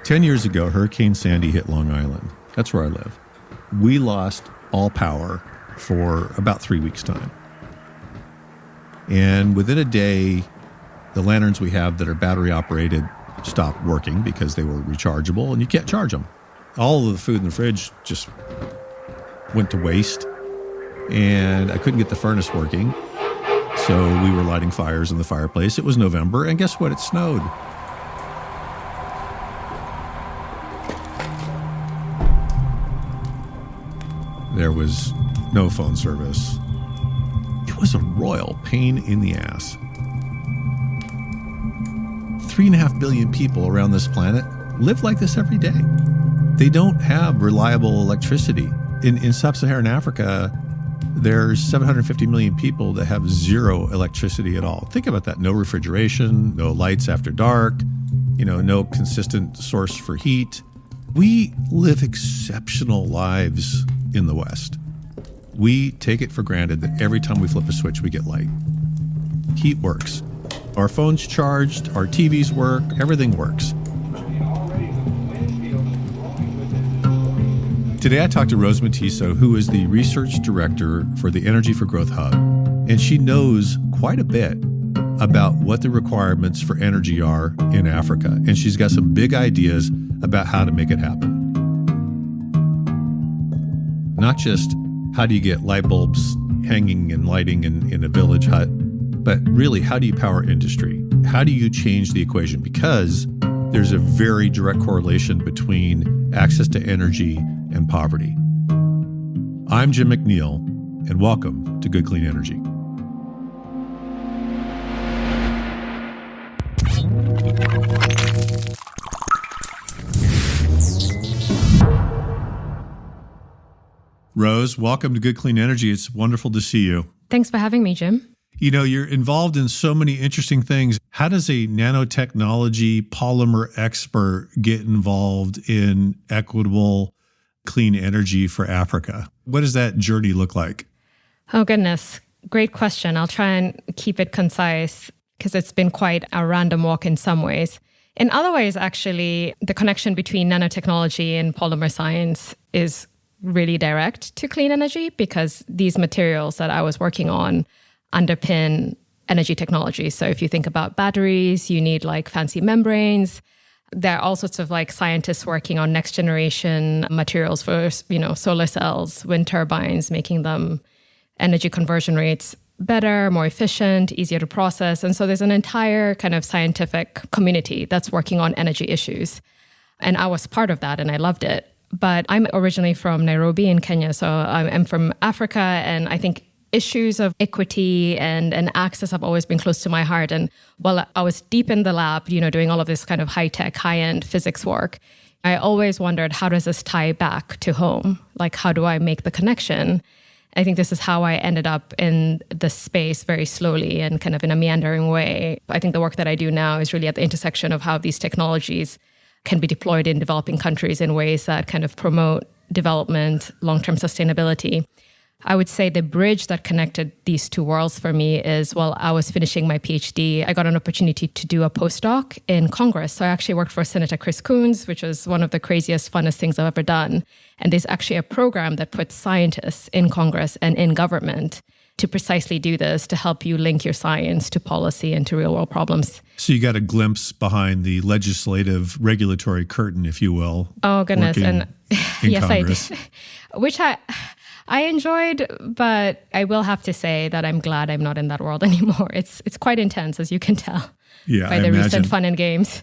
10 years ago, Hurricane Sandy hit Long Island. That's where I live. We lost all power for about 3 weeks' time. And within a day, the lanterns we have that are battery operated stopped working because they were rechargeable and you can't charge them. All of the food in the fridge just went to waste and I couldn't get the furnace working. So we were lighting fires in the fireplace. It was November and guess what? It snowed. There was no phone service. It was a royal pain in the ass. 3.5 billion people around this planet live like this every day. They don't have reliable electricity. In sub-Saharan Africa, there's 750 million people that have zero electricity at all. Think about that. No refrigeration, no lights after dark, no consistent source for heat. We live exceptional lives in the West. We take it for granted that every time we flip a switch, we get light. Heat works. Our phone's charged, our TVs work, everything works. Today I talked to Rose Matiso, who is the research director for the Energy for Growth Hub, and she knows quite a bit about what the requirements for energy are in Africa, and she's got some big ideas about how to make it happen. Not just how do you get light bulbs hanging and lighting in a village hut, but really how do you power industry? How do you change the equation? Because there's a very direct correlation between access to energy and poverty. I'm Jim McNeil, and welcome to Good Clean Energy. Rose, welcome to Good Clean Energy. It's wonderful to see you. Thanks for having me, Jim. You're involved in so many interesting things. How does a nanotechnology polymer expert get involved in equitable clean energy for Africa? What does that journey look like? Oh, goodness. Great question. I'll try and keep it concise because it's been quite a random walk in some ways. In other ways, actually, the connection between nanotechnology and polymer science is really direct to clean energy because these materials that I was working on underpin energy technology. So if you think about batteries, you need fancy membranes. There are all sorts of scientists working on next generation materials for, solar cells, wind turbines, making them energy conversion rates better, more efficient, easier to process. And so there's an entire kind of scientific community that's working on energy issues. And I was part of that and I loved it. But I'm originally from Nairobi in Kenya. So I'm from Africa. And I think issues of equity and access have always been close to my heart. And while I was deep in the lab, doing all of this kind of high-tech, high-end physics work, I always wondered, how does this tie back to home? How do I make the connection? I think this is how I ended up in the space very slowly and kind of in a meandering way. I think the work that I do now is really at the intersection of how these technologies can be deployed in developing countries in ways that kind of promote development, long-term sustainability. I would say the bridge that connected these two worlds for me is while I was finishing my PhD, I got an opportunity to do a postdoc in Congress. So I actually worked for Senator Chris Coons, which was one of the craziest, funnest things I've ever done. And there's actually a program that puts scientists in Congress and in government to precisely do this, to help you link your science to policy and to real world problems. So you got a glimpse behind the legislative regulatory curtain, if you will. Oh, goodness. And yes, Congress. I did. Which I enjoyed, but I will have to say that I'm glad I'm not in that world anymore. It's quite intense, as you can tell by the recent fun and games.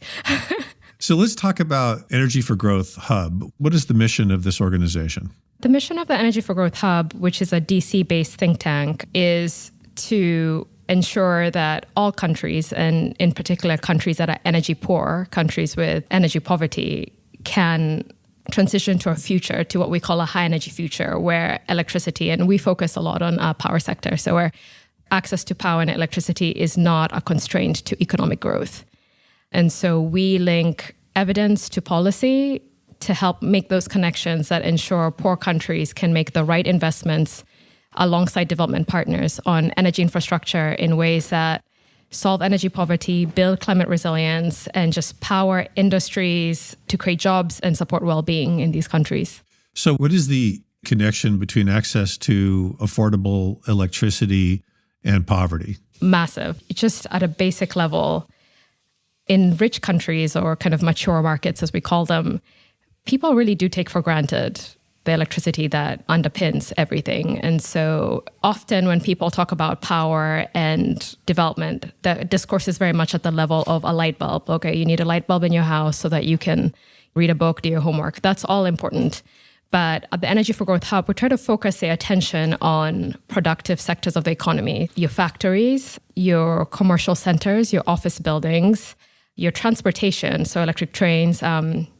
So let's talk about Energy for Growth Hub. What is the mission of this organization? The mission of the Energy for Growth Hub, which is a DC-based think tank, is to ensure that all countries, and in particular countries that are energy poor, countries with energy poverty, can transition to a future, to what we call a high energy future, where electricity, and we focus a lot on power sector, so where access to power and electricity is not a constraint to economic growth. And so we link evidence to policy to help make those connections that ensure poor countries can make the right investments alongside development partners on energy infrastructure in ways that solve energy poverty, build climate resilience, and just power industries to create jobs and support well-being in these countries. So what is the connection between access to affordable electricity and poverty? Massive. Just at a basic level, in rich countries or kind of mature markets, as we call them, people really do take for granted the electricity that underpins everything. And so often when people talk about power and development, the discourse is very much at the level of a light bulb. Okay, you need a light bulb in your house so that you can read a book, do your homework. That's all important. But at the Energy for Growth Hub, we try to focus the attention on productive sectors of the economy, your factories, your commercial centers, your office buildings, your transportation, so electric trains,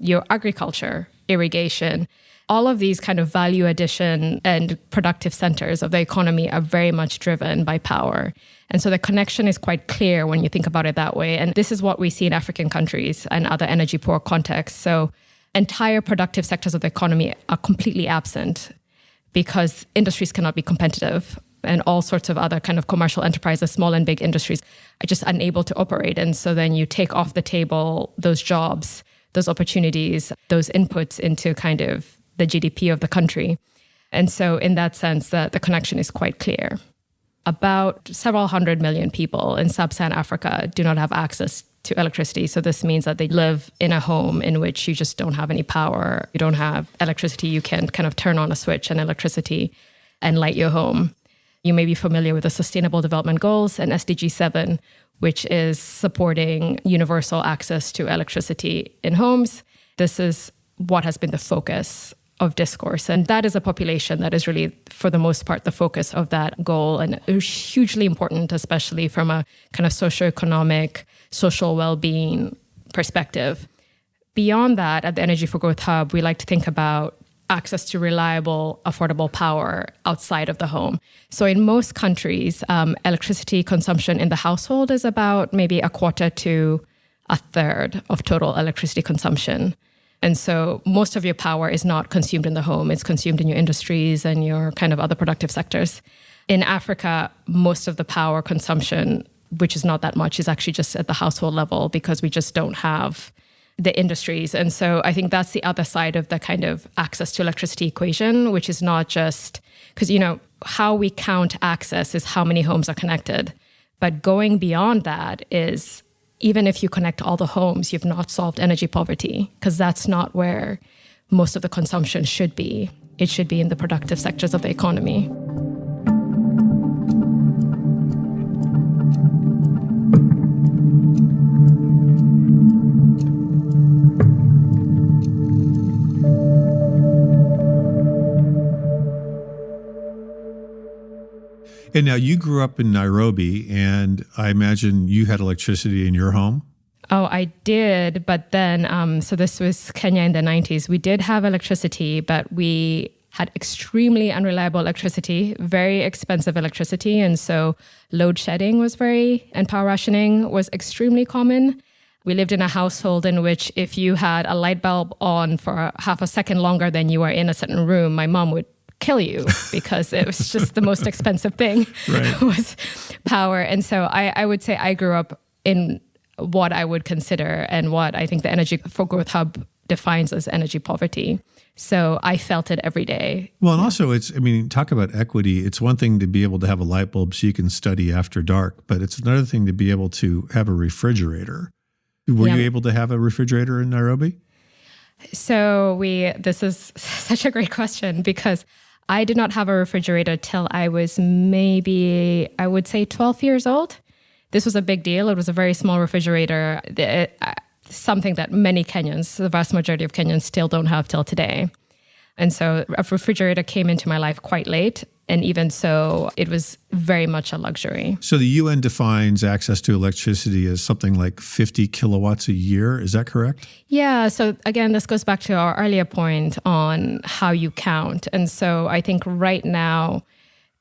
your agriculture, irrigation. All of these kind of value addition and productive centers of the economy are very much driven by power. And so the connection is quite clear when you think about it that way. And this is what we see in African countries and other energy poor contexts. So entire productive sectors of the economy are completely absent because industries cannot be competitive, and all sorts of other kind of commercial enterprises, small and big industries, are just unable to operate. And so then you take off the table those jobs, those opportunities, those inputs into kind of the GDP of the country. And so in that sense, the connection is quite clear. About several 100 million people in sub-Saharan Africa do not have access to electricity. So this means that they live in a home in which you just don't have any power. You don't have electricity. You can kind of turn on a switch and electricity and light your home. You may be familiar with the Sustainable Development Goals and SDG 7, which is supporting universal access to electricity in homes. This is what has been the focus of discourse. And that is a population that is really, for the most part, the focus of that goal, and hugely important, especially from a kind of socioeconomic, social well-being perspective. Beyond that, at the Energy for Growth Hub, we like to think about access to reliable, affordable power outside of the home. So in most countries, electricity consumption in the household is about maybe a quarter to a third of total electricity consumption. And so most of your power is not consumed in the home. It's consumed in your industries and your kind of other productive sectors. In Africa, most of the power consumption, which is not that much, is actually just at the household level because we just don't have the industries. And so I think that's the other side of the kind of access to electricity equation, which is not just, because, you know, how we count access is how many homes are connected. But going beyond that is, even if you connect all the homes, you've not solved energy poverty, because that's not where most of the consumption should be. It should be in the productive sectors of the economy. And now you grew up in Nairobi, and I imagine you had electricity in your home? Oh, I did. But then, so this was Kenya in the 90s. We did have electricity, but we had extremely unreliable electricity, very expensive electricity. And so load shedding and power rationing was extremely common. We lived in a household in which if you had a light bulb on for half a second longer than you were in a certain room, my mom would kill you because it was just the most expensive thing was power. And so I would say I grew up in what I would consider and what I think the Energy for Growth Hub defines as energy poverty. So I felt it every day. Well, and also talk about equity. It's one thing to be able to have a light bulb so you can study after dark, but it's another thing to be able to have a refrigerator. Were you able to have a refrigerator in Nairobi? So this is such a great question because I did not have a refrigerator till I was maybe, I would say 12 years old. This was a big deal. It was a very small refrigerator, something that many Kenyans, the vast majority of Kenyans, still don't have till today. And so a refrigerator came into my life quite late. And even so, it was very much a luxury. So the UN defines access to electricity as something like 50 kilowatts a year. Is that correct? Yeah. So again, this goes back to our earlier point on how you count. And so I think right now,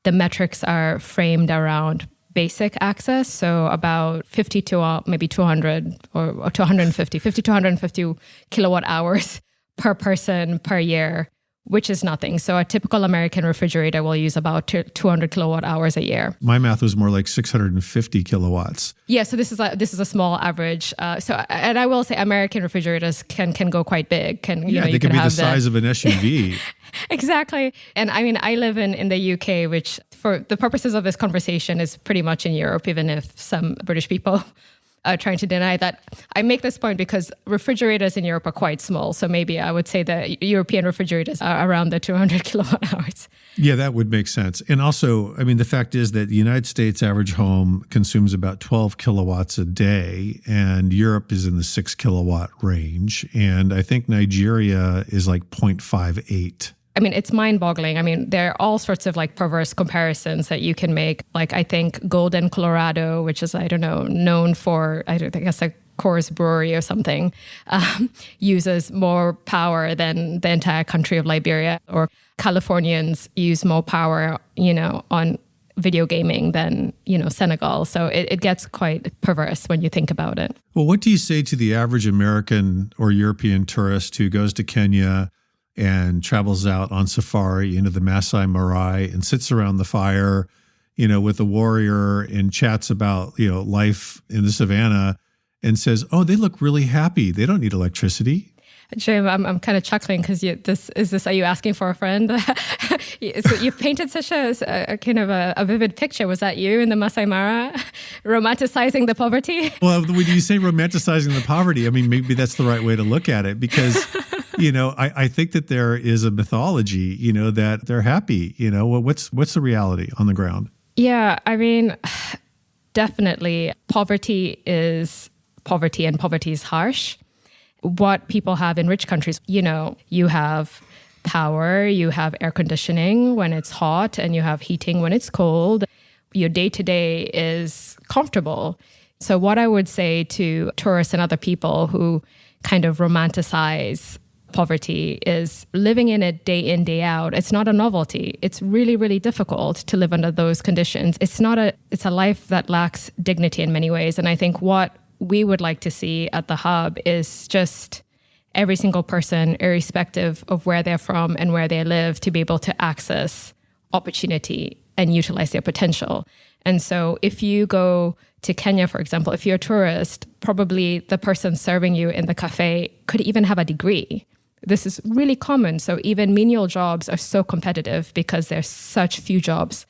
the metrics are framed around basic access. So about 50 to maybe 200 or 250, 50 to 150 kilowatt hours per person per year which is nothing. So a typical American refrigerator will use about 200 kilowatt hours a year. My math was more like 650 kilowatts. Yeah, so this is a small average. And I will say American refrigerators can go quite big. They can be the size of an SUV. Exactly. And I mean, I live in the UK, which for the purposes of this conversation is pretty much in Europe, even if some British people are trying to deny that. I make this point because refrigerators in Europe are quite small. So maybe I would say that European refrigerators are around the 200 kilowatt hours. Yeah, that would make sense. And also, I mean, the fact is that the United States average home consumes about 12 kilowatts a day, and Europe is in the 6 kilowatt range. And I think Nigeria is like 0.58. I mean, it's mind-boggling. I mean, there are all sorts of like perverse comparisons that you can make. Like, I think Golden, Colorado, which is, I don't know, known for, I guess, a Coors brewery or something, uses more power than the entire country of Liberia. Or Californians use more power, on video gaming than, Senegal. So it gets quite perverse when you think about it. Well, what do you say to the average American or European tourist who goes to Kenya and travels out on safari into the Masai Mara and sits around the fire, with a warrior and chats about, life in the savannah and says, oh, they look really happy. They don't need electricity. Jim, I'm kind of chuckling because are you asking for a friend? So you've painted such a kind of a vivid picture. Was that you in the Masai Mara romanticizing the poverty? Well, when you say romanticizing the poverty, I mean, maybe that's the right way to look at it because, I think that there is a mythology, that they're happy. What's the reality on the ground? Yeah, I mean, definitely poverty is poverty and poverty is harsh. What people have in rich countries, you have power, you have air conditioning when it's hot, and you have heating when it's cold. Your day-to-day is comfortable. So what I would say to tourists and other people who kind of romanticize poverty is living in it day in, day out. It's not a novelty. It's really, really difficult to live under those conditions. It's a life that lacks dignity in many ways. And I think what we would like to see at the Hub is just every single person, irrespective of where they're from and where they live, to be able to access opportunity and utilize their potential. And so if you go to Kenya, for example, if you're a tourist, probably the person serving you in the cafe could even have a degree. This is really common. So even menial jobs are so competitive because there's such few jobs.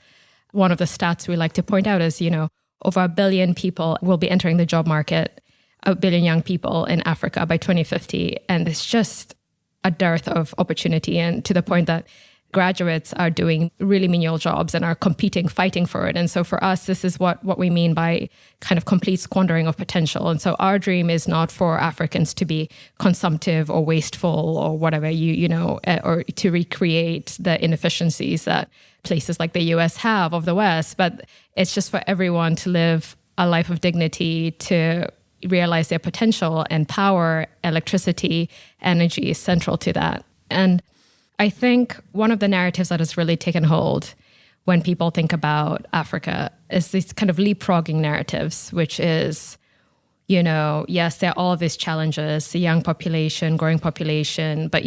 One of the stats we like to point out is, over 1 billion people will be entering the job market, 1 billion young people in Africa by 2050. And it's just a dearth of opportunity. And to the point that graduates are doing really menial jobs and are competing, fighting for it. And so for us, this is what we mean by kind of complete squandering of potential. And so our dream is not for Africans to be consumptive or wasteful or whatever, or to recreate the inefficiencies that places like the US have of the West, but it's just for everyone to live a life of dignity, to realize their potential, and power, electricity, energy is central to that. And I think one of the narratives that has really taken hold when people think about Africa is these kind of leapfrogging narratives, which is, yes, there are all of these challenges, the young population, growing population, but,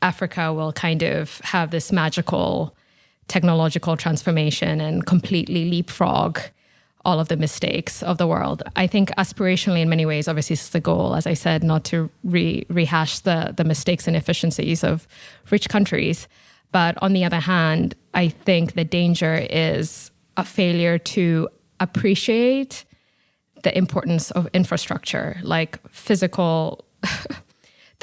Africa will kind of have this magical technological transformation and completely leapfrog all of the mistakes of the world. I think aspirationally in many ways, obviously this is the goal, as I said, not to rehash the mistakes and efficiencies of rich countries. But on the other hand, I think the danger is a failure to appreciate the importance of infrastructure, like the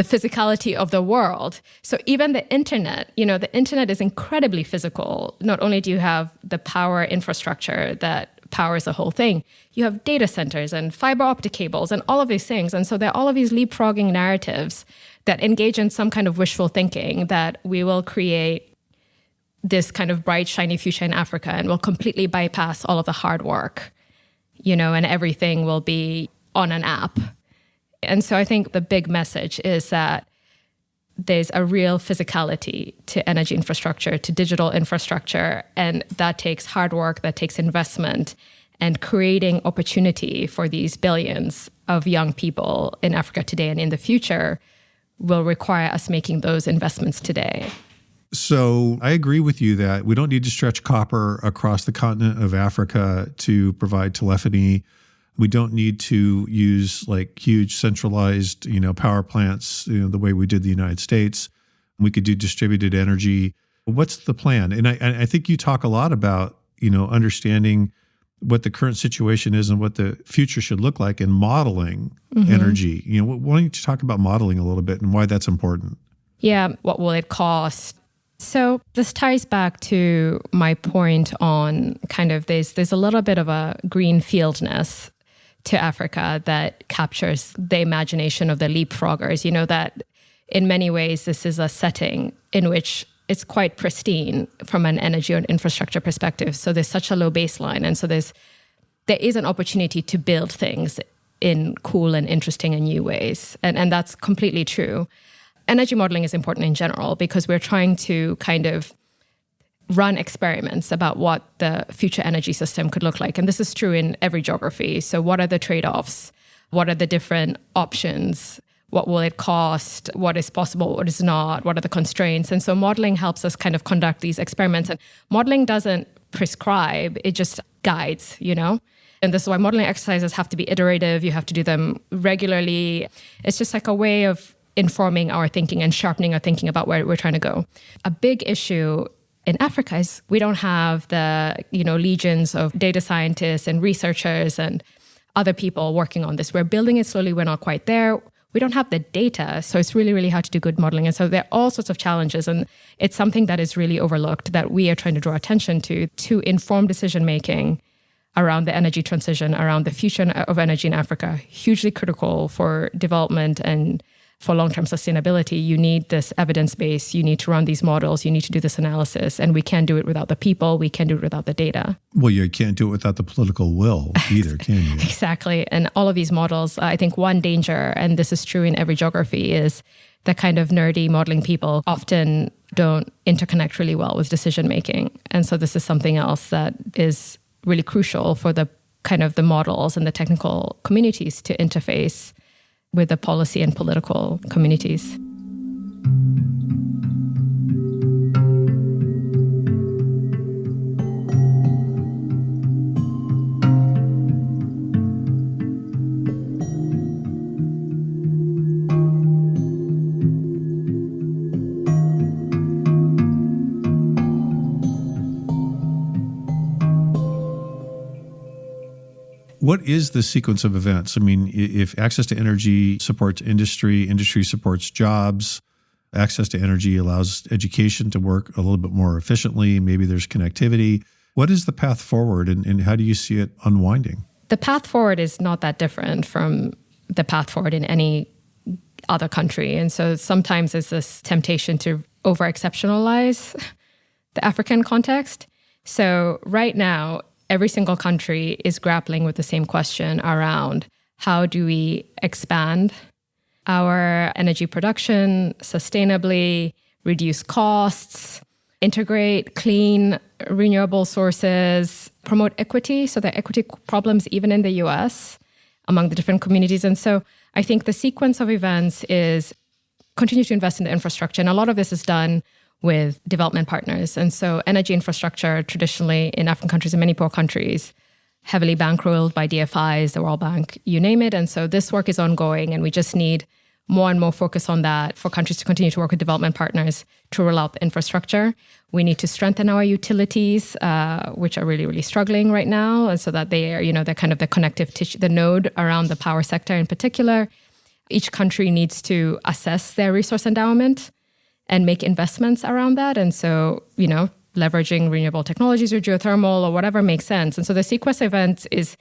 physicality of the world. So even the internet, the internet is incredibly physical. Not only do you have the power infrastructure that powers the whole thing, you have data centers and fiber optic cables and all of these things. And so there are all of these leapfrogging narratives that engage in some kind of wishful thinking that we will create this kind of bright, shiny future in Africa and will completely bypass all of the hard work, and everything will be on an app. And so I think the big message is that there's a real physicality to energy infrastructure, to digital infrastructure, and that takes hard work, that takes investment, and creating opportunity for these billions of young people in Africa today and in the future will require us making those investments today. So I agree with you that we don't need to stretch copper across the continent of Africa to provide telephony. We don't need to use like huge centralized, power plants, the way we did the United States. We could do distributed energy. What's the plan? And I think you talk a lot about, understanding what the current situation is and what the future should look like and modeling energy. Why don't you talk about modeling a little bit and why that's important? Yeah. What will it cost? So this ties back to my point on kind of there's a little bit of a greenfieldness to Africa that captures the imagination of the leapfroggers, that in many ways this is a setting in which it's quite pristine from an energy and infrastructure perspective. So there's such a low baseline. And so there is an opportunity to build things in cool and interesting and new ways. And that's completely true. Energy modeling is important in general because we're trying to kind of run experiments about what the future energy system could look like. And this is true in every geography. So what are the trade-offs? What are the different options? What will it cost? What is possible? What is not? What are the constraints? And so modeling helps us kind of conduct these experiments. And modeling doesn't prescribe, it just guides, And this is why modeling exercises have to be iterative. You have to do them regularly. It's just like a way of informing our thinking and sharpening our thinking about where we're trying to go. A big issue in Africa is we don't have the, legions of data scientists and researchers and other people working on this. We're building it slowly. We're not quite there. We don't have the data. So it's really, really hard to do good modeling. And so there are all sorts of challenges. And it's something that is really overlooked that we are trying to draw attention to inform decision-making around the energy transition, around the future of energy in Africa. Hugely critical for development and for long-term sustainability. You need this evidence base. You need to run these models. You need to do this analysis. And we can't do it without the people. We can't do it without the data. Well, you can't do it without the political will either, can you? Exactly. And all of these models, I think one danger, and this is true in every geography, is the kind of nerdy modeling people often don't interconnect really well with decision-making. And so this is something else that is really crucial for the kind of the models and the technical communities to interface with the policy and political communities. What is the sequence of events? I mean, if access to energy supports industry, industry supports jobs, access to energy allows education to work a little bit more efficiently, maybe there's connectivity. What is the path forward and how do you see it unwinding? The path forward is not that different from the path forward in any other country. And so sometimes there's this temptation to over-exceptionalize the African context. So right now, every single country is grappling with the same question around how do we expand our energy production sustainably, reduce costs, integrate clean, renewable sources, promote equity. So there are equity problems even in the US among the different communities. And so I think the sequence of events is continue to invest in the infrastructure. And a lot of this is done with development partners. And so energy infrastructure traditionally in African countries and many poor countries, heavily bankrolled by DFIs, the World Bank, you name it. And so this work is ongoing and we just need more and more focus on that for countries to continue to work with development partners to roll out the infrastructure. We need to strengthen our utilities, which are really, really struggling right now. And so that they are, they're kind of the connective tissue, the node around the power sector in particular. Each country needs to assess their resource endowment and make investments around that. And so, leveraging renewable technologies or geothermal or whatever makes sense. And so the sequence event is,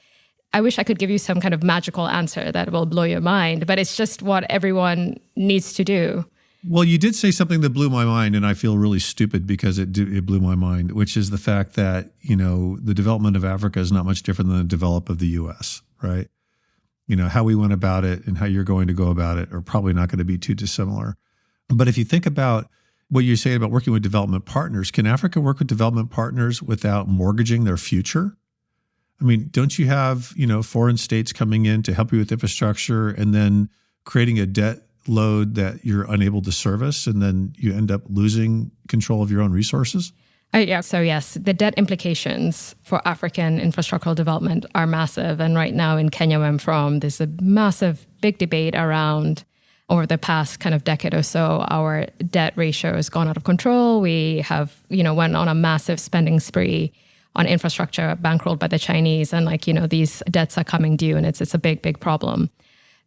I wish I could give you some kind of magical answer that will blow your mind, but it's just what everyone needs to do. Well, you did say something that blew my mind, and I feel really stupid because it blew my mind, which is the fact that, the development of Africa is not much different than the development of the U.S., right? How we went about it and how you're going to go about it are probably not going to be too dissimilar. But if you think about what you're saying about working with development partners, can Africa work with development partners without mortgaging their future? I mean, don't you have, foreign states coming in to help you with infrastructure and then creating a debt load that you're unable to service, and then you end up losing control of your own resources? Yeah. So yes, the debt implications for African infrastructural development are massive. And right now in Kenya, where I'm from, there's a massive, big debate around over the past kind of decade or so, our debt ratio has gone out of control. We have, went on a massive spending spree on infrastructure, bankrolled by the Chinese. And these debts are coming due, and it's a big, big problem.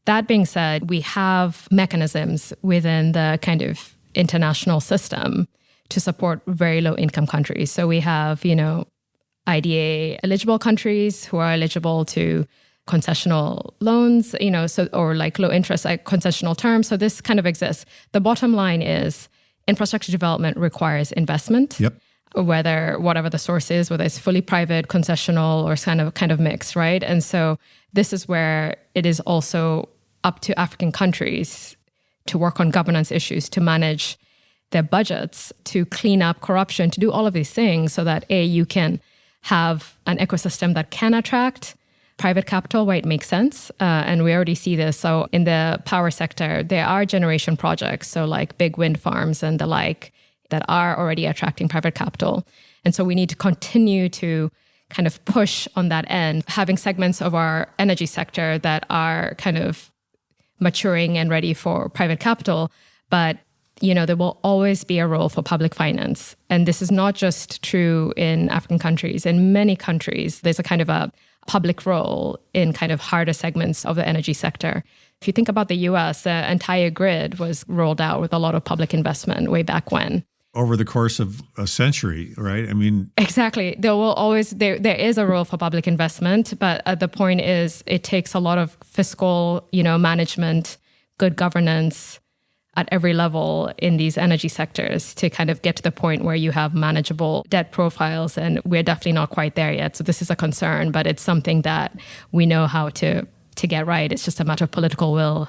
That being said, we have mechanisms within the kind of international system to support very low income countries. So we have, IDA eligible countries who are eligible to concessional loans, or low interest, concessional terms. So this kind of exists. The bottom line is infrastructure development requires investment. Yep. Whatever the source is, whether it's fully private, concessional, or kind of mixed, right? And so this is where it is also up to African countries to work on governance issues, to manage their budgets, to clean up corruption, to do all of these things so that you can have an ecosystem that can attract private capital where it makes sense. And we already see this. So in the power sector, there are generation projects, so like big wind farms and the like, that are already attracting private capital. And so we need to continue to kind of push on that end, having segments of our energy sector that are kind of maturing and ready for private capital. But there will always be a role for public finance. And this is not just true in African countries. In many countries, there's a kind of a public role in kind of harder segments of the energy sector. If you think about the US, the entire grid was rolled out with a lot of public investment way back when. Over the course of a century, right? I mean, exactly. There is a role for public investment, but the point is it takes a lot of fiscal, management, good governance at every level in these energy sectors to kind of get to the point where you have manageable debt profiles. And we're definitely not quite there yet. So this is a concern, but it's something that we know how to get right. It's just a matter of political will.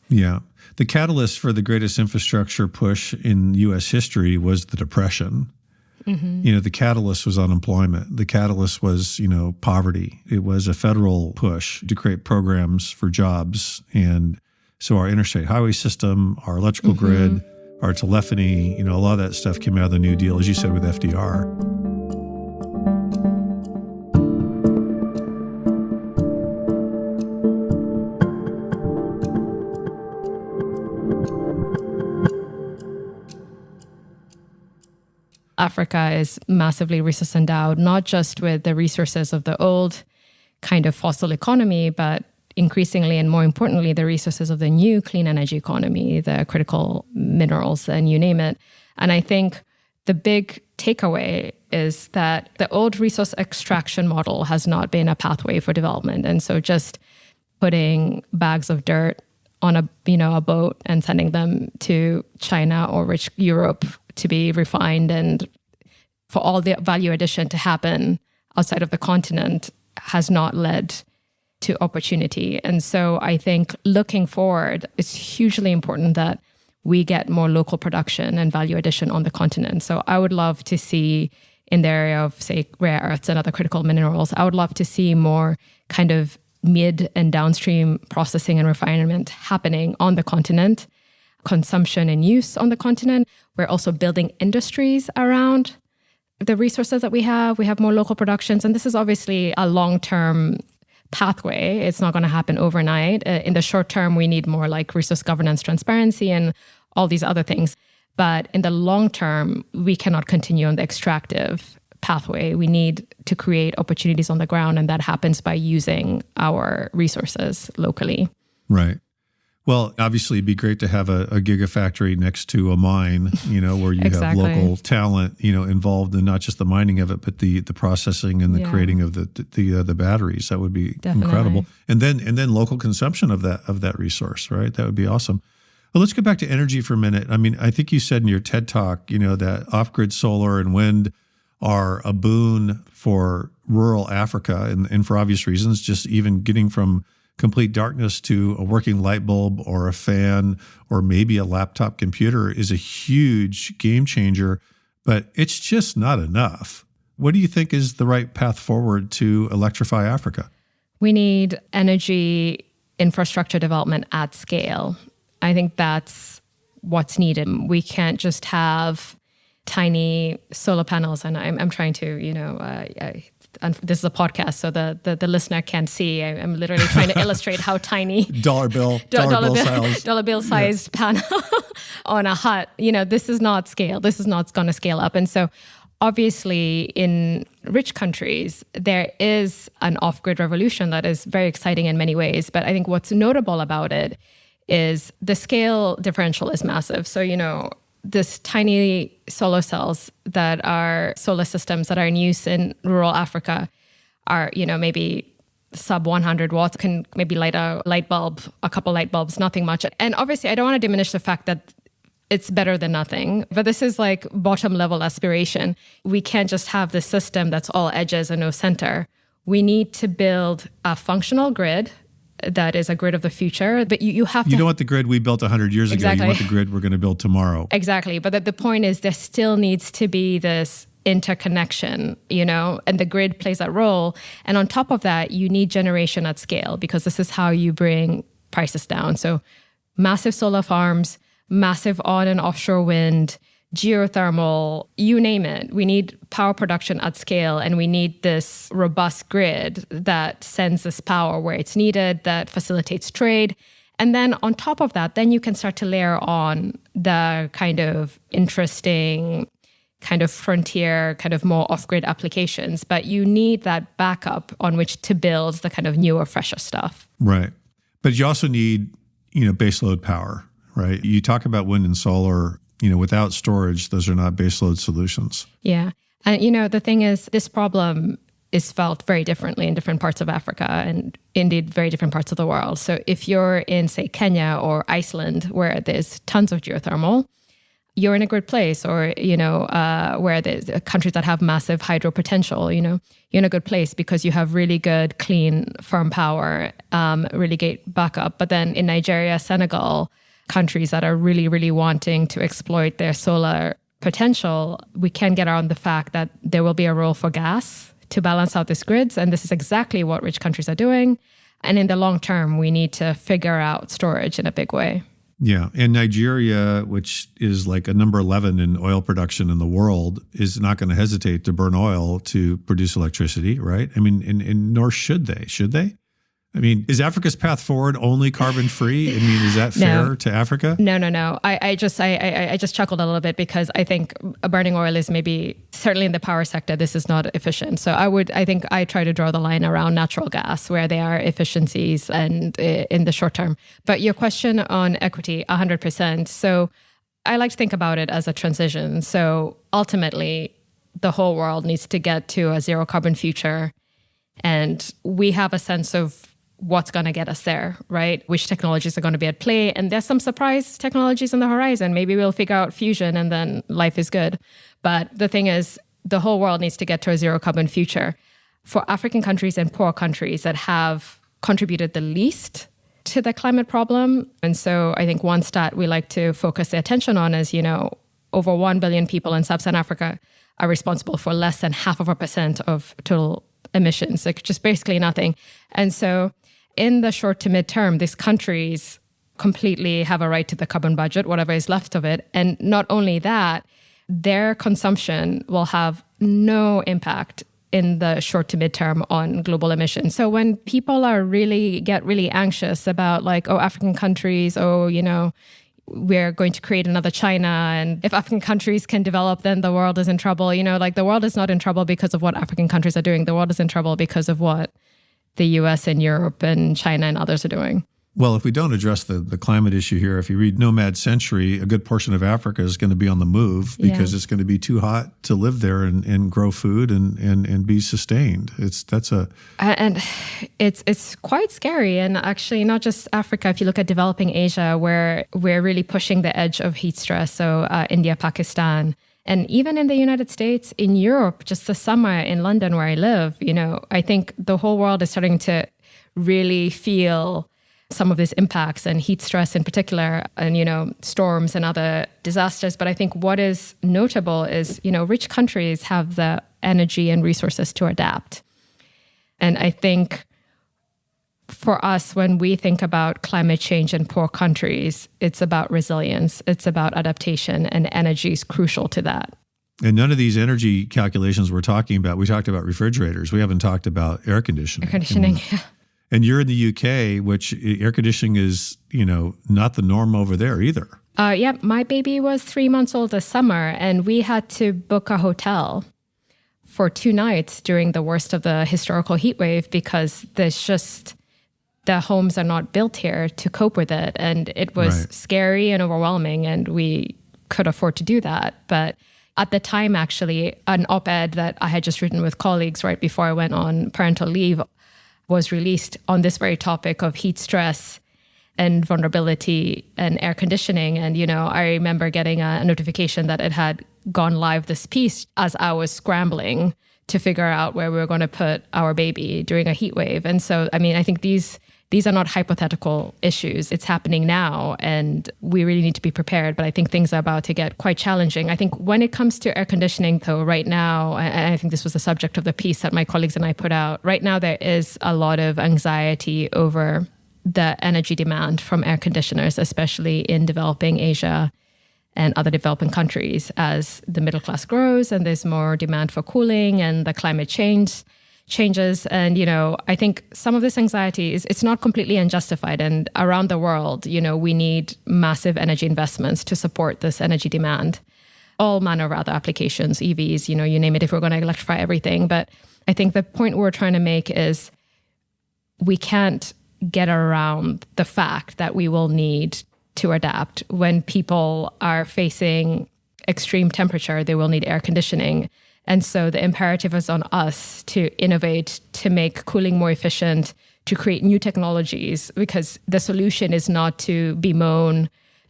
Yeah. The catalyst for the greatest infrastructure push in U.S. history was the Depression. Mm-hmm. The catalyst was unemployment. The catalyst was, poverty. It was a federal push to create programs for jobs. And so our interstate highway system, our electrical grid, our telephony, a lot of that stuff came out of the New Deal, as you said, with FDR. Africa is massively resource endowed, not just with the resources of the old kind of fossil economy, but increasingly and more importantly, the resources of the new clean energy economy, the critical minerals, and you name it. And I think the big takeaway is that the old resource extraction model has not been a pathway for development. And so just putting bags of dirt on a boat and sending them to China or rich Europe to be refined and for all the value addition to happen outside of the continent has not led to opportunity. And so I think looking forward, it's hugely important that we get more local production and value addition on the continent. So I would love to see in the area of, say, rare earths and other critical minerals, I would love to see more kind of mid and downstream processing and refinement happening on the continent, consumption and use on the continent. We're also building industries around the resources that we have. We have more local productions. And this is obviously a long-term pathway. It's not going to happen overnight. In the short term, we need more like resource governance, transparency, and all these other things. But in the long term, we cannot continue on the extractive pathway. We need to create opportunities on the ground, and that happens by using our resources locally. Right. Well, obviously, it'd be great to have a gigafactory next to a mine, where you exactly. have local talent, involved in not just the mining of it, but the processing and the creating of the batteries. That would be Definitely. incredible. And then local consumption of that resource, right? That would be awesome. Well, let's go back to energy for a minute. I mean, I think you said in your TED Talk, that off-grid solar and wind are a boon for rural Africa, and for obvious reasons, just even getting from complete darkness to a working light bulb or a fan or maybe a laptop computer is a huge game changer, but it's just not enough. What do you think is the right path forward to electrify Africa? We need energy infrastructure development at scale. I think that's what's needed. We can't just have tiny solar panels. And I'm trying to, this is a podcast, so the listener can't see. I'm literally trying to illustrate how tiny dollar bill sized panel on a hut. This is not scale. This is not going to scale up. And so obviously in rich countries, there is an off-grid revolution that is very exciting in many ways. But I think what's notable about it is the scale differential is massive. So, this tiny solar cells that are solar systems that are in use in rural Africa are, maybe sub 100 watts, can maybe light a light bulb, a couple light bulbs, nothing much. And obviously, I don't want to diminish the fact that it's better than nothing, but this is like bottom level aspiration. We can't just have this system that's all edges and no center. We need to build a functional grid that is a grid of the future. But you have to... You don't want the grid we built 100 years ago. You want the grid we're going to build tomorrow. Exactly. But the point is there still needs to be this interconnection, and the grid plays that role. And on top of that, you need generation at scale, because this is how you bring prices down. So massive solar farms, massive on and offshore wind, geothermal, you name it. We need power production at scale, and we need this robust grid that sends this power where it's needed, that facilitates trade. And then on top of that, then you can start to layer on the kind of interesting, kind of frontier, kind of more off-grid applications. But you need that backup on which to build the kind of newer, fresher stuff. Right. But you also need, baseload power, right? You talk about wind and solar. Without storage, those are not baseload solutions. Yeah. And, the thing is, this problem is felt very differently in different parts of Africa and indeed very different parts of the world. So if you're in, say, Kenya or Iceland, where there's tons of geothermal, you're in a good place. Or, where there's countries that have massive hydro potential, you're in a good place because you have really good, clean, firm power, really great backup. But then in Nigeria, Senegal, countries that are really, really wanting to exploit their solar potential, we can get around the fact that there will be a role for gas to balance out these grids. And this is exactly what rich countries are doing. And in the long term, we need to figure out storage in a big way. Yeah. And Nigeria, which is like a number 11 in oil production in the world, is not going to hesitate to burn oil to produce electricity, right? I mean, and nor should they. Should they? I mean, is Africa's path forward only carbon free? I mean, is that fair to Africa? No. I just chuckled a little bit because I think burning oil is maybe, certainly in the power sector, this is not efficient. So I think I try to draw the line around natural gas where there are efficiencies and in the short term. But your question on equity, 100%. So I like to think about it as a transition. So ultimately, the whole world needs to get to a zero carbon future. And we have a sense of what's going to get us there, right? Which technologies are going to be at play. And there's some surprise technologies on the horizon. Maybe we'll figure out fusion and then life is good. But the thing is, the whole world needs to get to a zero carbon future. For African countries and poor countries that have contributed the least to the climate problem. And so I think one stat we like to focus the attention on is, over 1 billion people in sub-Saharan Africa are responsible for less than 0.5% of total emissions, like just basically nothing. And so in the short to mid-term, these countries completely have a right to the carbon budget, whatever is left of it. And not only that, their consumption will have no impact in the short to mid-term on global emissions. So when people get really anxious about African countries, we're going to create another China, and if African countries can develop, then the world is in trouble. The world is not in trouble because of what African countries are doing. The world is in trouble because of what the US and Europe and China and others are doing. Well, if we don't address the climate issue here, if you read Nomad Century, a good portion of Africa is going to be on the move because it's going to be too hot to live there and grow food and be sustained. And it's quite scary. And actually, not just Africa. If you look at developing Asia, where we're really pushing the edge of heat stress, so India, Pakistan, and even in the United States, in Europe, just this summer in London where I live, I think the whole world is starting to really feel some of these impacts, and heat stress in particular, and, storms and other disasters. But I think what is notable is, rich countries have the energy and resources to adapt. And I think for us, when we think about climate change in poor countries, it's about resilience, it's about adaptation, and energy is crucial to that. And none of these energy calculations we're talking about, we talked about refrigerators. We haven't talked about air conditioning. Air conditioning, yeah. And you're in the UK, which air conditioning is, not the norm over there either. Yeah, my baby was 3 months old this summer, and we had to book a hotel for 2 nights during the worst of the historical heat wave because the homes are not built here to cope with it. And it was scary and overwhelming, and we could afford to do that. But at the time, actually, an op-ed that I had just written with colleagues right before I went on parental leave was released on this very topic of heat stress and vulnerability and air conditioning. And, I remember getting a notification that it had gone live, this piece, as I was scrambling to figure out where we were going to put our baby during a heat wave. And so, I think these are not hypothetical issues. It's happening now, and we really need to be prepared. But I think things are about to get quite challenging. I think when it comes to air conditioning, though, right now, and I think this was the subject of the piece that my colleagues and I put out, right now there is a lot of anxiety over the energy demand from air conditioners, especially in developing Asia and other developing countries, as the middle class grows and there's more demand for cooling and the climate changes. And, I think some of this anxiety it's not completely unjustified. And around the world, we need massive energy investments to support this energy demand. All manner of other applications, EVs, you name it, if we're going to electrify everything. But I think the point we're trying to make is we can't get around the fact that we will need to adapt. When people are facing extreme temperature, they will need air conditioning. And so the imperative is on us to innovate, to make cooling more efficient, to create new technologies, because the solution is not to bemoan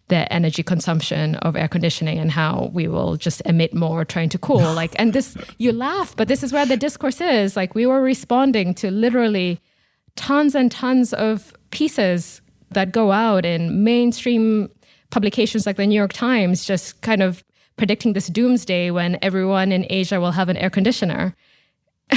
the energy consumption of air conditioning and how we will just emit more trying to cool. And this, you laugh, but this is where the discourse is. We were responding to literally tons and tons of pieces that go out in mainstream publications like the New York Times, just kind of predicting this doomsday when everyone in Asia will have an air conditioner.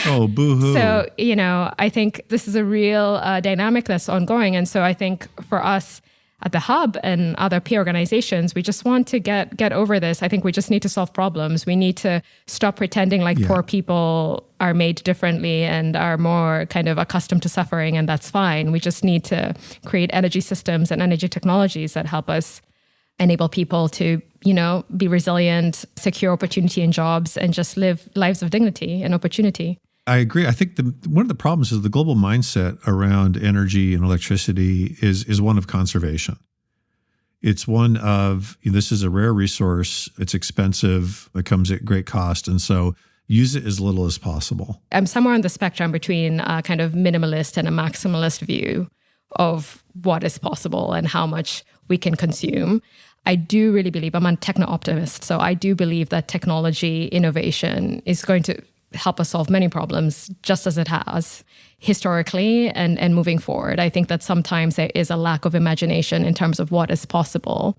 Oh, boo-hoo. So, I think this is a real dynamic that's ongoing. And so I think for us at the Hub and other peer organizations, we just want to get over this. I think we just need to solve problems. We need to stop pretending like poor people are made differently and are more kind of accustomed to suffering, and that's fine. We just need to create energy systems and energy technologies that help us enable people to, be resilient, secure opportunity and jobs, and just live lives of dignity and opportunity. I agree. I think one of the problems is the global mindset around energy and electricity is one of conservation. It's one of, this is a rare resource, it's expensive, it comes at great cost, and so use it as little as possible. I'm somewhere on the spectrum between a kind of minimalist and a maximalist view of what is possible and how much we can consume. I do really believe, I'm a techno-optimist, so I do believe that technology innovation is going to help us solve many problems, just as it has historically and moving forward. I think that sometimes there is a lack of imagination in terms of what is possible.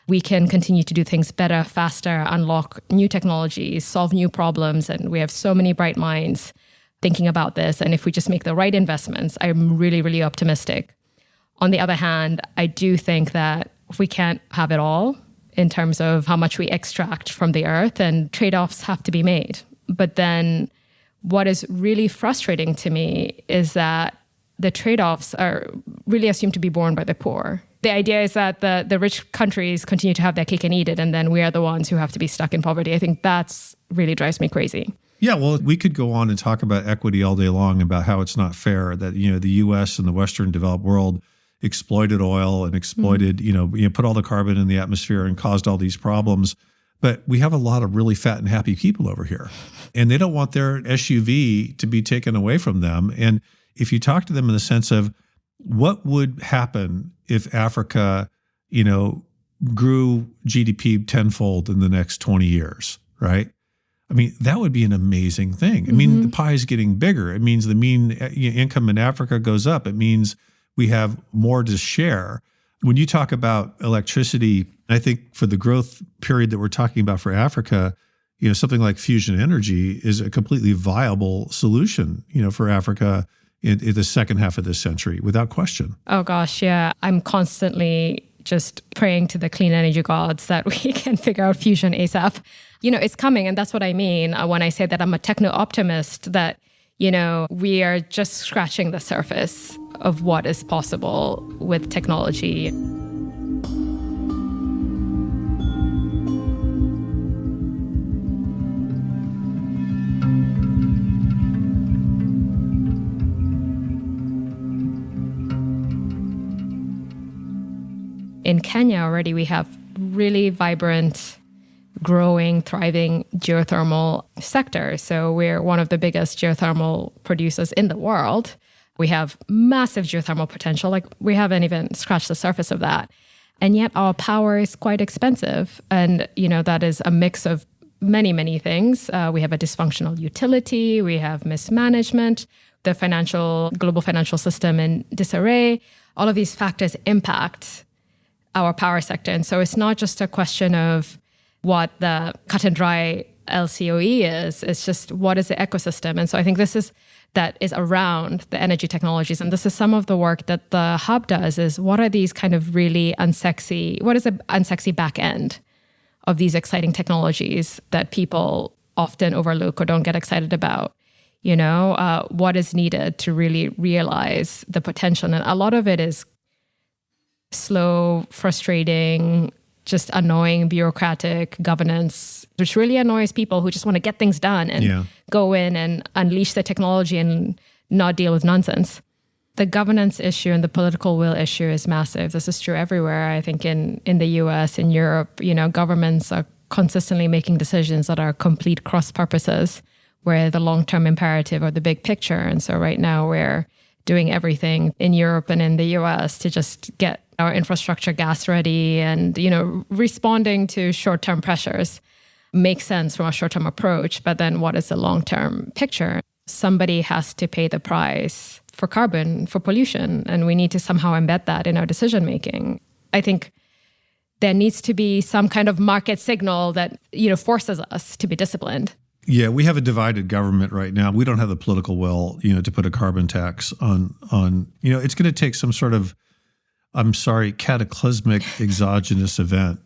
We can continue to do things better, faster, unlock new technologies, solve new problems, and we have so many bright minds thinking about this. And if we just make the right investments, I'm really, really optimistic. On the other hand, I do think that we can't have it all in terms of how much we extract from the earth, and trade-offs have to be made. But then what is really frustrating to me is that the trade-offs are really assumed to be borne by the poor. The idea is that the rich countries continue to have their cake and eat it, and then we are the ones who have to be stuck in poverty. I think that's really drives me crazy. Yeah, well, we could go on and talk about equity all day long, about how it's not fair that, the U.S. and the Western developed world exploited oil and exploited, put all the carbon in the atmosphere and caused all these problems. But we have a lot of really fat and happy people over here, and they don't want their SUV to be taken away from them. And if you talk to them in the sense of what would happen if Africa, grew GDP tenfold in the next 20 years, right? I mean, that would be an amazing thing. I mean, the pie is getting bigger. It means the mean income in Africa goes up. It means we have more to share. When you talk about electricity, I think for the growth period that we're talking about for Africa, something like fusion energy is a completely viable solution, for Africa in the second half of this century, without question. Oh gosh, yeah. I'm constantly just praying to the clean energy gods that we can figure out fusion ASAP. It's coming, and that's what I mean when I say that I'm a techno-optimist, that, we are just scratching the surface of what is possible with technology. In Kenya already, we have really vibrant, growing, thriving geothermal sector. So we're one of the biggest geothermal producers in the world. We have massive geothermal potential. Like, we haven't even scratched the surface of that. And yet our power is quite expensive. And, that is a mix of many, many things. We have a dysfunctional utility. We have mismanagement, the global financial system in disarray. All of these factors impact our power sector. And so it's not just a question of what the cut and dry LCOE is, it's just what is the ecosystem. And so I think that is around the energy technologies. And this is some of the work that the Hub does, is what are these kind of really what is the unsexy back end of these exciting technologies that people often overlook or don't get excited about? What is needed to really realize the potential? And a lot of it is slow, frustrating, just annoying bureaucratic governance, which really annoys people who just want to get things done and go in and unleash the technology and not deal with nonsense. The governance issue and the political will issue is massive. This is true everywhere. I think in the US, in Europe, governments are consistently making decisions that are complete cross purposes, where the long-term imperative or the big picture. And so right now we're doing everything in Europe and in the US to just get our infrastructure gas ready, and, responding to short-term pressures makes sense from a short-term approach. But then what is the long-term picture? Somebody has to pay the price for carbon, for pollution, and we need to somehow embed that in our decision-making. I think there needs to be some kind of market signal that, forces us to be disciplined. Yeah, we have a divided government right now. We don't have the political will, to put a carbon tax on, it's going to take some sort of, cataclysmic exogenous event,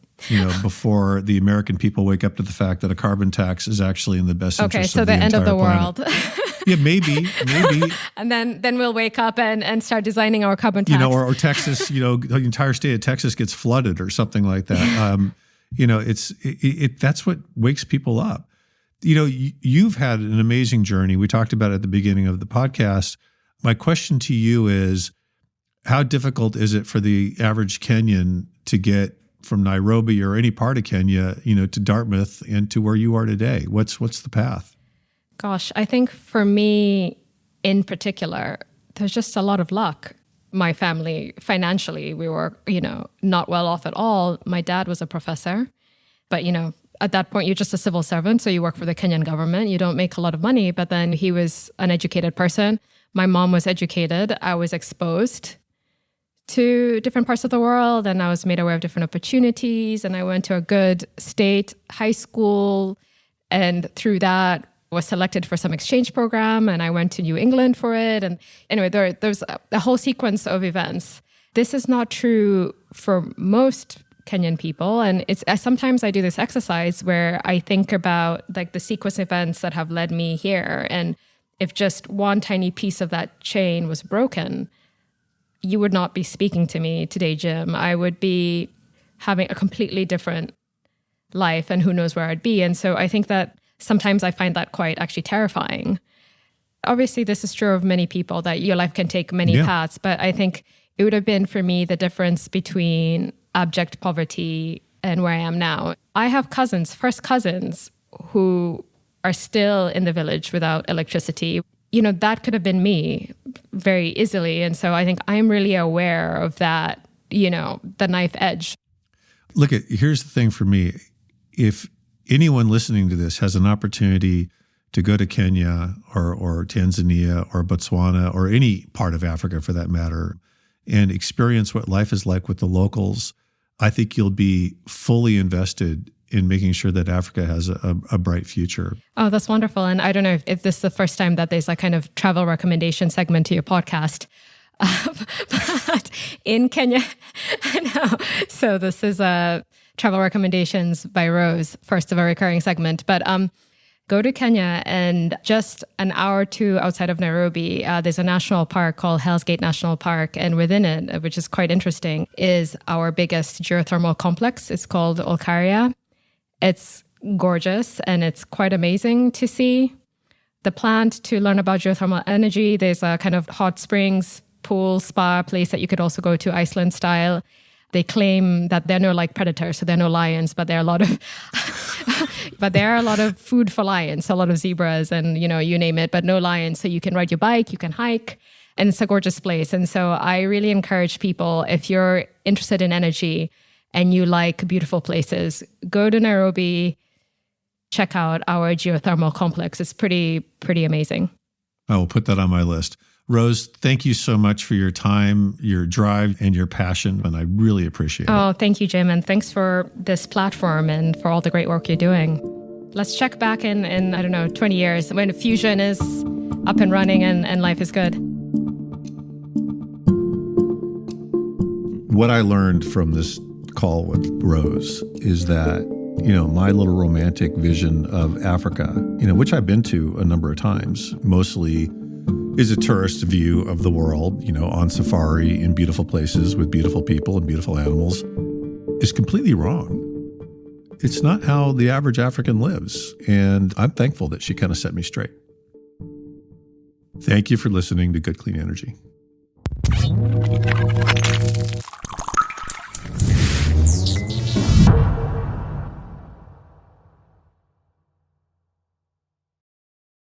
before the American people wake up to the fact that a carbon tax is actually in the best interest of the entire planet. Okay, so the end of the world. Yeah, maybe. And then we'll wake up and start designing our carbon tax. Or Texas, the entire state of Texas gets flooded or something like that. That's what wakes people up. You've had an amazing journey. We talked about it at the beginning of the podcast. My question to you is, how difficult is it for the average Kenyan to get from Nairobi or any part of Kenya, to Dartmouth and to where you are today? What's the path? Gosh, I think for me in particular, there's just a lot of luck. My family, financially, we were, not well off at all. My dad was a professor, but, at that point, you're just a civil servant. So you work for the Kenyan government. You don't make a lot of money, but then he was an educated person. My mom was educated. I was exposed to different parts of the world, and I was made aware of different opportunities. And I went to a good state high school, and through that was selected for some exchange program, and I went to New England for it. And anyway, there's a whole sequence of events. This is not true for most Kenyan people. And sometimes I do this exercise where I think about like the sequence of events that have led me here. And if just one tiny piece of that chain was broken, you would not be speaking to me today, Jim. I would be having a completely different life, and who knows where I'd be. And so I think that sometimes I find that quite actually terrifying. Obviously, this is true of many people, that your life can take many paths, but I think it would have been for me the difference between abject poverty and where I am now. I have first cousins, who are still in the village without electricity. That could have been me very easily. And so I think I'm really aware of that, the knife edge. Look, here's the thing for me. If anyone listening to this has an opportunity to go to Kenya or Tanzania or Botswana or any part of Africa for that matter, and experience what life is like with the locals, I think you'll be fully invested in making sure that Africa has a bright future. Oh, that's wonderful. And I don't know if this is the first time that there's a kind of travel recommendation segment to your podcast. But in Kenya, I know. So this is travel recommendations by Rose, first of a recurring segment. But go to Kenya, and just an hour or two outside of Nairobi, there's a national park called Hell's Gate National Park. And within it, which is quite interesting, is our biggest geothermal complex. It's called Olkaria. It's gorgeous and it's quite amazing to see. The plant to learn about geothermal energy, there's a kind of hot springs, pool, spa place that you could also go to Iceland style. They claim that there are no predators, so there are no lions, but there are a lot of but there are a lot of food for lions, so a lot of zebras and you name it, but no lions. So you can ride your bike, you can hike, and it's a gorgeous place. And so I really encourage people, if you're interested in energy and you like beautiful places, go to Nairobi, check out our geothermal complex. It's pretty amazing. I will put that on my list. Rose, thank you so much for your time, your drive, and your passion, and I really appreciate it. Oh, thank you, Jim, and thanks for this platform and for all the great work you're doing. Let's check back in I don't know, 20 years when fusion is up and running and life is good. What I learned from this call with Rose is that, my little romantic vision of Africa, which I've been to a number of times, mostly is a tourist view of the world, on safari in beautiful places with beautiful people and beautiful animals, is completely wrong. It's not how the average African lives. And I'm thankful that she kind of set me straight. Thank you for listening to Good Clean Energy.